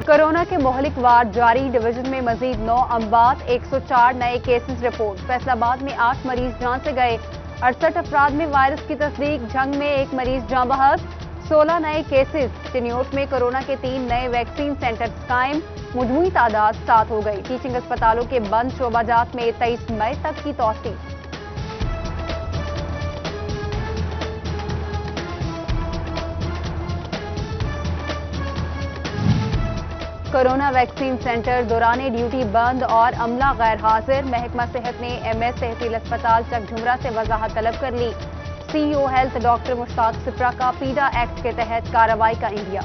Corona के मोहलिक वार जारी, division में मजीद 9 अमवात, 104 नए केसेस रिपोर्ट। फैसलाबाद में 8 मरीज जान से गए, 68 अफराद में वायरस की तस्दीक। झंग में 1 मरीज जां बहक, 16 नए केसेस। चिन्योट में कोरोना के 3 नए वैक्सीन सेंटर्स कायम, मजमूई तादाद 7 हो गई। टीचिंग अस्पतालों के बंद शोबाजात में 23 मई तक की तौसीह। कोरोना वैक्सीन सेंटर दौरान ड्यूटी बंद और अमला गैर हाजिर। महकमा सेहत ने MS तहसील अस्पताल चकझुमरा से वजाहत तलब कर ली। CEO health doctor Mushtaq Shipra का पीडा एक्ट के तहत कार्रवाई का इंडिया।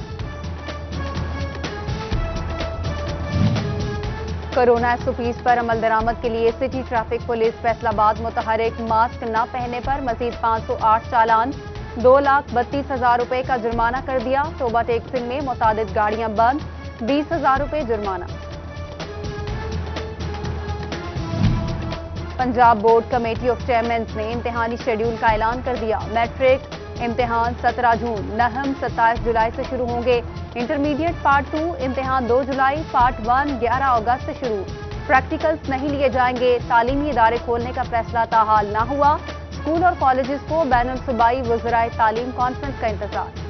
कोरोना SOPs पर अमल दरामद के लिए सिटी ट्रैफिक पुलिस फैसलाबाद मुतहरिक। मास्क न पहनने पर मजीद 508 चालान, 2,32,000 रुपए का जुर्माना कर दिया। टोबा टेक्सिंग में मुतादिद गाड़ियां बंद, 20,000 रुपए जुर्माना। Punjab board committee of chairman's ने इम्तिहानी शेड्यूल का ऐलान कर दिया। मैट्रिक इम्तिहान 17 जून, नहम 27 जुलाई से शुरू होंगे। इंटरमीडिएट पार्ट 2 इम्तिहान 2 जुलाई, पार्ट 1 11 अगस्त से शुरू। प्रैक्टिकल्स नहीं लिए जाएंगे। तालीमी इदारे खोलने का फैसला ताहाल ना हुआ। स्कूल और कॉलेजेस को बैनुल सूबाई वज़राए तालीम कॉन्फ्रेंस का इंतजार।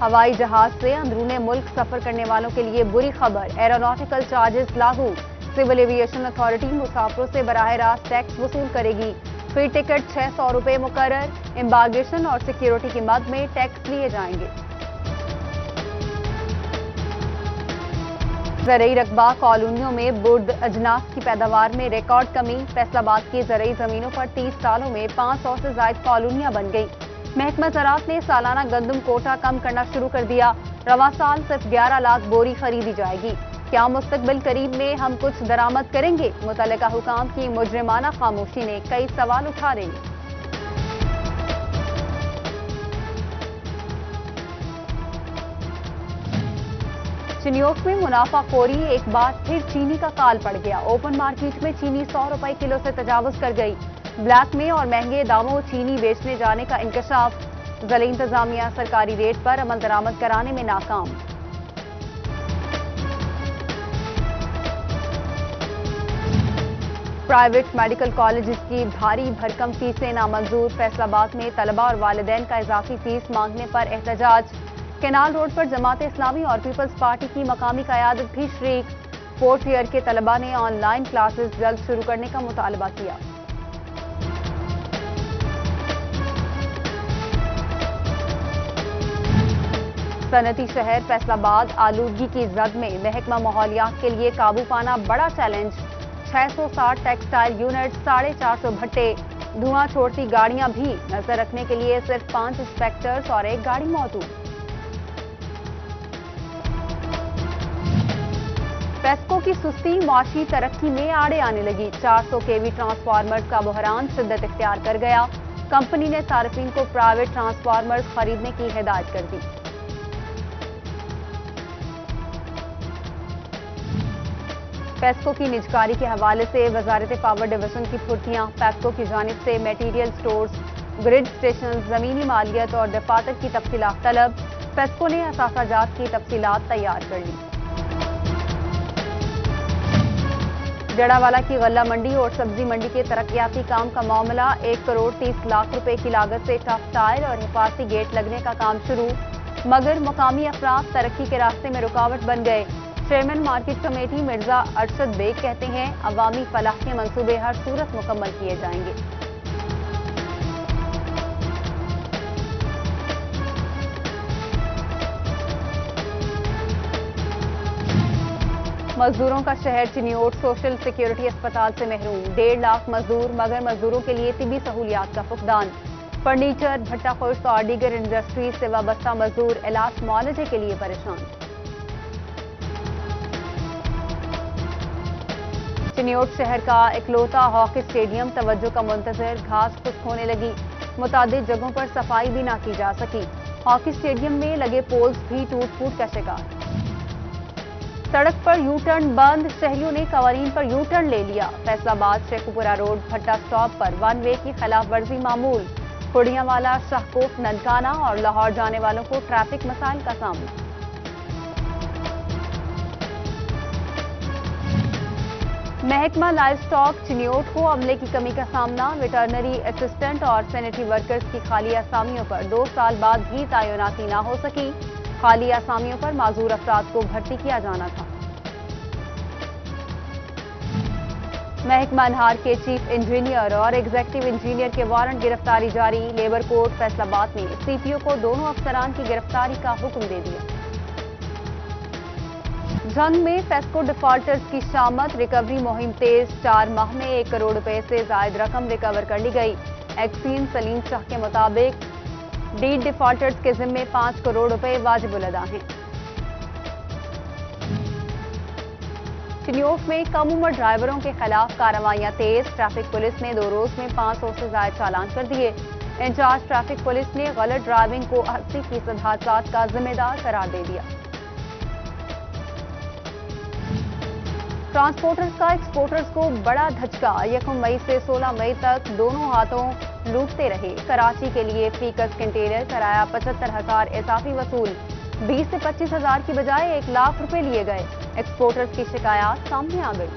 हवाई जहाज से अंदरूने मुल्क सफर करने वालों के लिए बुरी खबर, एरोनॉटिकल चार्जेस लागू। सिविल एविएशन अथॉरिटी मुसाफिरों से बराह रास्त टैक्स वसूल करेगी। फ्री टिकट 600 रुपए मुकर्रर। एम्बार्गेशन और सिक्योरिटी की मद में टैक्स लिए जाएंगे। ज़रई रकबा कॉलोनियों में बुर्द अजनास की पैदावार में रिकॉर्ड कमी। फैसलाबाद की ज़रई जमीनों पर 30 सालों में 500 से ज़ायद कॉलोनियां बन गई। महकमा ज़राअत ने सालाना गंदम कोटा कम करना शुरू कर दिया। रवां साल सिर्फ 11 लाख बोरी खरीदी जाएगी। क्या मुस्तकबिल करीब में हम कुछ दरामद करेंगे? मुतल्लिका हुकाम की मुजरिमाना खामोशी ने कई सवाल उठा रही। चिन्योट में मुनाफाखोरी, एक बार फिर चीनी का काल पड़ गया। ओपन मार्केट में चीनी 100 रुपए किलो से तजावुज कर गई। ब्लैक में और महंगे दामों चीनी बेचने जाने का इंकशाफ। ज़िला इंतजामिया सरकारी रेट पर अमल दरामद कराने में नाकाम। प्राइवेट मेडिकल कॉलेजेस की भारी भरकम फीसें नामंजूर। फैसलाबाद में तलबा और वालिदैन का इजाफी फीस मांगने पर एहतजाज। केनाल रोड पर जमात इस्लामी और पीपल्स पार्टी की मकामी क़यादत भी शरीक। 4th ईयर के तलबा ने ऑनलाइन क्लासेस जल्द शुरू करने का मुतालबा किया। सनती शहर फैसलाबाद आलूदगी की जद में महकमा माहौलियात के लिए काबू पाना बड़ा चैलेंज। 660 टेक्सटाइल यूनिट, 450 भट्टे, धुआं छोड़ती गाड़ियां भी। नजर रखने के लिए सिर्फ 5 इंस्पेक्टर्स और 1 गाड़ी मौजूद। पेस्को की सुस्ती मुआशी तरक्की में आड़े आने लगी। 400 kV ट्रांसफार्मर्स का बहरान शिद्दत इख्तियार कर गया। कंपनी ने सार्फिन को प्राइवेट ट्रांसफार्मर्स खरीदने की हिदायत कर दी। पेस्को की निजकारी के हवाले से वजारत पावर डिवीजन की फुर्तियां। पेस्को की जानिब से मटीरियल स्टोर्स, ग्रिड स्टेशन, जमीनी मालियत और दफातर की तफसीलात तलब। पेस्को ने असासाजात की तफसीलात तैयार कर ली। जड़ावाला की गल्ला मंडी और सब्जी मंडी के तरक्याती काम का मामला। 1 करोड़ 30 लाख रुपए की लागत से टफ टायर और हिफाजती गेट लगने का काम शुरू, मगर मुकामी अफराद तरक्की के रास्ते में रुकावट बन गए। Chairman market committee Mirza Arshad Baig कहते हैं, अवामी फलाह के मंसूबे हर सूरत मुकम्मल किए जाएंगे। मजदूरों का शहर चिन्योट सोशल सिक्योरिटी अस्पताल से महरूम। 1.5 लाख मजदूर, मगर मजदूरों के लिए तिबी सहूलियात का फुकदान। फर्नीचर, भट्टा खुश्त और दीगर इंडस्ट्रीज से वाबस्ता मजदूर इलाज मुआलजे के लिए परेशान। चिन्योट शहर का इकलौता हॉकी स्टेडियम तवज्जो का मुंतजर, घास खुश्क होने लगी। मुतादिद जगहों पर सफाई भी ना की जा सकी। हॉकी स्टेडियम में लगे पोल्स भी टूट फूट का शिकार। सड़क पर यू टर्न बंद, शहरियों ने कवानीन पर यू टर्न ले लिया। फैसलाबाद शेखुपुरा रोड भट्टा स्टॉप पर 1 वे की खिलाफ वर्जी मामूल। پھڑیاں والا، شاہکوٹ، ننکانہ اور لاہور جانے والوں کو ٹریفک مسائل کا سامنا۔ محکمہ لائف سٹاک چنیوٹ کو عملے کی کمی کا سامنا، ویٹرنری اسسٹنٹ اور سینیٹری ورکرز کی خالی اسامیوں پر 2 سال بعد بھی تعیناتی نہ ہو سکی۔ خالی اسامیوں پر معذور افراد کو بھرتی کیا جانا تھا۔ محکمہ انہار کے چیف انجینئر اور ایگزیکٹو انجینئر کے وارنٹ گرفتاری جاری، لیبر کورٹ فیصل آباد نے سی پی او کو دونوں افسران کی گرفتاری کا حکم دے دیا۔ جنگ میں پیسکو ڈیفالٹرز کی شامت، ریکوری مہم تیز، 4 ماہ میں 1 کروڑ روپے سے زائد رقم ریکور کر لی گئی۔ ایکسین سلیم شاہ کے مطابق ڈیڈ ڈیفالٹرز کے ذمے 5 کروڑ روپے واجب الادا ہیں۔ چنیوٹ میں کم عمر ڈرائیوروں کے خلاف کارروائیاں تیز، ٹریفک پولیس نے 2 روز میں 500 سے زائد چالان کر دیے۔ انچارج ٹریفک پولیس نے غلط ڈرائیونگ کو 80% حادثات کا ذمہ دار قرار دے دیا۔ ٹرانسپورٹرز کا ایکسپورٹرز کو بڑا دھچکا، 1 مئی سے 16 مئی تک دونوں ہاتھوں لوٹتے رہے۔ کراچی کے لیے فی کس کنٹینر کرایہ 75,000 اضافی وصول، 20 سے 25,000 کی بجائے 1 لاکھ روپے لیے گئے۔ ایکسپورٹرز کی شکایات سامنے آ گئی۔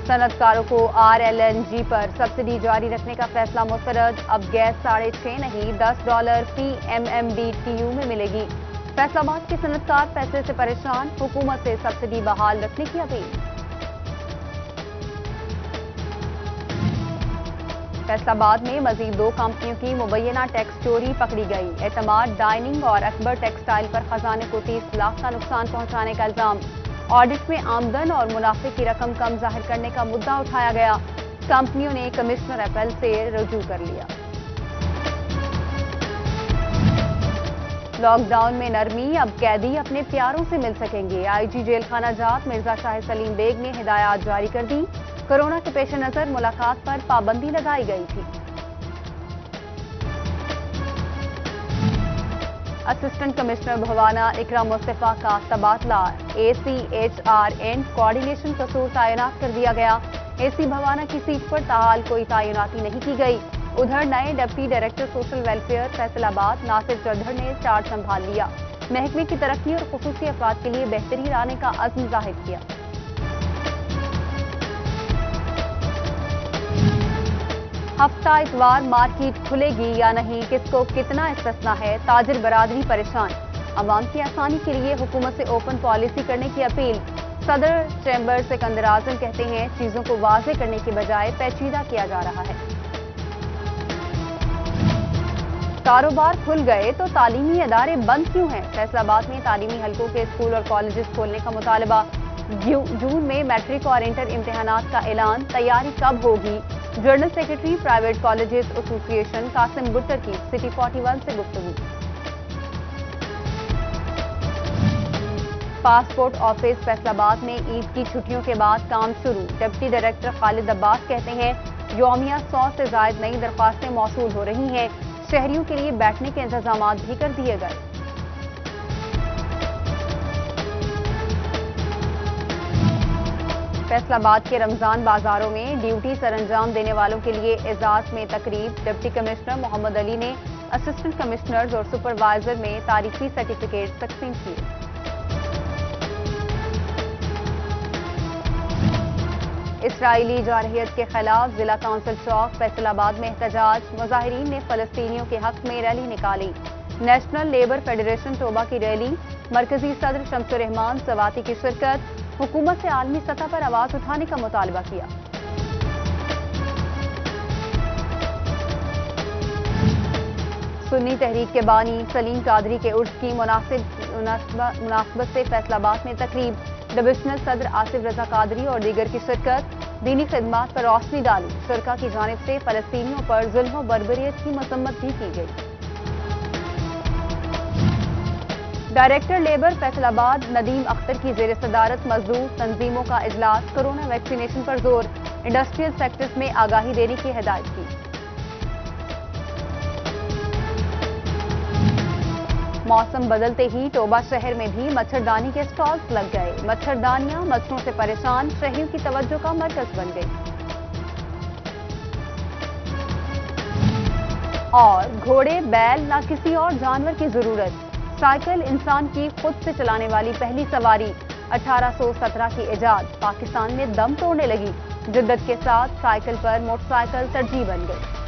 صنعت کاروں کو RLNG پر سبسڈی جاری رکھنے کا فیصلہ مسترد، اب گیس $6.5 نہیں $10 فی MMBTU میں ملے گی۔ فیصل آباد کے صنعت کار پیسے سے پریشان، حکومت سے سبسڈی بحال رکھنے کی اپیل۔ فیصل آباد میں مزید 2 کمپنیوں کی مبینہ ٹیکس چوری پکڑی گئی۔ اعتماد ڈائننگ اور اکبر ٹیکسٹائل پر خزانے کو 30 لاکھ کا نقصان پہنچانے کا الزام۔ آڈٹ میں آمدن اور منافع کی رقم کم ظاہر کرنے کا مدعا اٹھایا گیا۔ کمپنیوں نے کمشنر ایپل سے رجوع کر لیا۔ لاک ڈاؤن میں نرمی، اب قیدی اپنے پیاروں سے مل سکیں گے۔ IG جیل خانہ جات مرزا شاہ سلیم بیگ نے ہدایات جاری کر دی۔ کورونا کے پیش نظر ملاقات پر پابندی لگائی گئی تھی۔ اسسٹنٹ کمشنر بھوانا اکرم مصطفیٰ کا تبادلہ، ACHR اینڈ کوآرڈینیشن قصور تعینات کر دیا گیا۔ AC بھوانا کی سیٹ پر تاحال کوئی تعیناتی نہیں کی گئی۔ ادھر نئے deputy director social welfare Faisal آباد ناصر چودھر نے چارج سنبھال لیا۔ محکمے کی ترقی اور خصوصی افراد کے لیے بہتری لانے کا عزم ظاہر کیا۔ ہفتہ اتوار مارکیٹ کھلے گی یا نہیں، کس کو کتنا استثنا ہے، تاجر برادری پریشان۔ عوام کی آسانی کے لیے حکومت سے اوپن پالیسی کرنے کی اپیل۔ صدر چیمبر سکندر اعظم کہتے ہیں چیزوں کو واضح کرنے کی بجائے پیچیدہ کیا جا رہا ہے۔ کاروبار کھل گئے تو تعلیمی ادارے بند کیوں ہیں؟ فیصل آباد میں تعلیمی حلقوں کے اسکول اور کالجز کھولنے کا مطالبہ۔ جون میں میٹرک اور انٹر امتحانات کا اعلان، تیاری کب ہوگی؟ جنرل سیکرٹری پرائیویٹ کالجز ایسوسی ایشن قاسم گٹر کی سٹی 41 سے گفتگو۔ پاسپورٹ آفس فیصل آباد میں عید کی چھٹیوں کے بعد کام شروع۔ ڈپٹی ڈائریکٹر خالد عباس کہتے ہیں یومیہ 100 سے زائد نئی درخواستیں موصول ہو رہی ہیں۔ شہریوں کے لیے بیٹھنے کے انتظامات بھی کر دیے گئے۔ فیصل آباد کے رمضان بازاروں میں ڈیوٹی سر انجام دینے والوں کے لیے اعزاز میں تقریب۔ ڈپٹی کمشنر محمد علی نے اسسٹنٹ کمشنرز اور سپروائزر میں تاریخی سرٹیفکیٹ تقسیم کیے۔ اسرائیلی جارحیت کے خلاف ضلع کونسل چوک فیصل آباد میں احتجاج، مظاہرین نے فلسطینیوں کے حق میں ریلی نکالی۔ نیشنل لیبر فیڈریشن ٹوبا کی ریلی، مرکزی صدر شمس الرحمان سواتی کی شرکت، حکومت سے عالمی سطح پر آواز اٹھانے کا مطالبہ کیا۔ سنی تحریک کے بانی سلیم قادری کے عرس کی مناسبت سے فیصل آباد میں تقریب، ڈویژنل صدر آصف رضا قادری اور دیگر کی شرکت، دینی خدمات پر روشنی ڈالی۔ شرکاء کی جانب سے فلسطینیوں پر ظلم و بربریت کی مذمت بھی کی گئی۔ ڈائریکٹر لیبر فیصل آباد ندیم اختر کی زیر صدارت مزدور تنظیموں کا اجلاس، کورونا ویکسینیشن پر زور، انڈسٹریل سیکٹرز میں آگاہی دینے کی ہدایت کی۔ मौसम बदलते ही टोबा शहर में भी मच्छरदानी के स्टॉल्स लग गए। मच्छरदानियां मच्छरों से परेशान शहरियों की तवज्जो का मरकज बन गई। और घोड़े, बैल ना किसी और जानवर की जरूरत, साइकिल इंसान की खुद से चलाने वाली पहली सवारी 1817 की इजाद पाकिस्तान में दम तोड़ने लगी। जिद्दत के साथ साइकिल पर मोटरसाइकिल तरजीह बन गई।